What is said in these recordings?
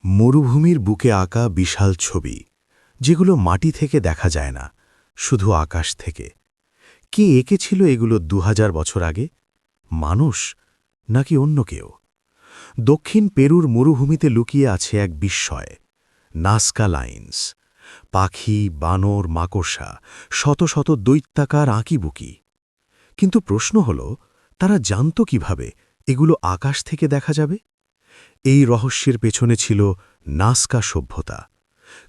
মরুভূমির বুকে আঁকা বিশাল ছবি যেগুলো মাটি থেকে দেখা যায় না, শুধু আকাশ থেকে। কে এঁকেছিল এগুলো ২০০০ বছর আগে? মানুষ নাকি অন্য কেউ? দক্ষিণ পেরুর মরুভূমিতে লুকিয়ে আছে এক বিস্ময়, নাজকা লাইন্স। পাখি, বানর, মাকড়সা, শত শত দৈত্যাকার আঁকিবুকি। কিন্তু প্রশ্ন হল, তারা জানত কিভাবে এগুলো আকাশ থেকে দেখা যাবে? এই রহস্যের পেছনে ছিল নাজকা সভ্যতা।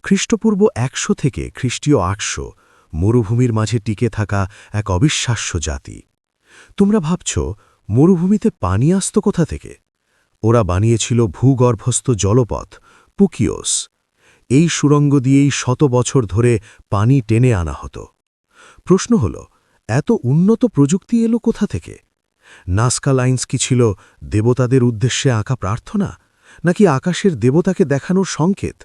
খ্রিস্টপূর্ব ১০০ থেকে খ্রিস্টীয় ৮০০ মরুভূমির মাঝে টিকে থাকা এক অবিশ্বাস্য জাতি। তোমরা ভাবছ মরুভূমিতে পানি আসত কোথা থেকে? ওরা বানিয়েছিল ভূগর্ভস্থ জলপথ, পুকিওস। এই সুড়ঙ্গ দিয়েই শত বছর ধরে পানি টেনে আনা হতো। প্রশ্ন হল, এত উন্নত প্রযুক্তি এলো কোথা থেকে? নাজকা লাইন্স কি ছিল দেবতাদের উদ্দেশ্যে আঁকা প্রার্থনা, নাকি আকাশের দেবতাকে দেখানোর সংকেত?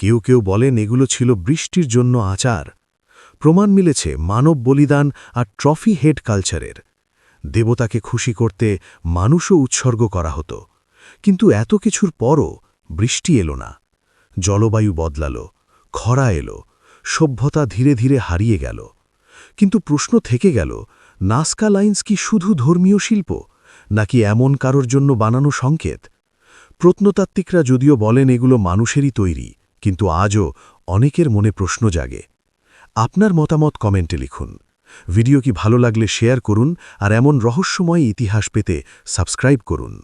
কেউ কেউ বলেন এগুলো ছিল বৃষ্টির জন্য আচার। প্রমাণ মিলেছে মানব বলিদান আর ট্রফি হেড কালচারের। দেবতাকে খুশি করতে মানুষও উৎসর্গ করা হতো। কিন্তু এত কিছুর পরও বৃষ্টি এলো না। জলবায়ু বদলাল, খরা এলো, সভ্যতা ধীরে ধীরে হারিয়ে গেল। কিন্তু প্রশ্ন থেকে গেল, নাজকা লাইন্স কি শুধু ধর্মীয় শিল্প, নাকি এমন কারোর জন্য বানানো সংকেত? প্রত্নতাত্ত্বিকরা যদিও বলেন এগুলো মানুষেরই তৈরি, কিন্তু আজও অনেকের মনে প্রশ্ন জাগে। আপনার মতামত কমেন্টে লিখুন। ভিডিও কি ভালো লাগলে শেয়ার করুন, আর এমন রহস্যময় ইতিহাস পেতে সাবস্ক্রাইব করুন।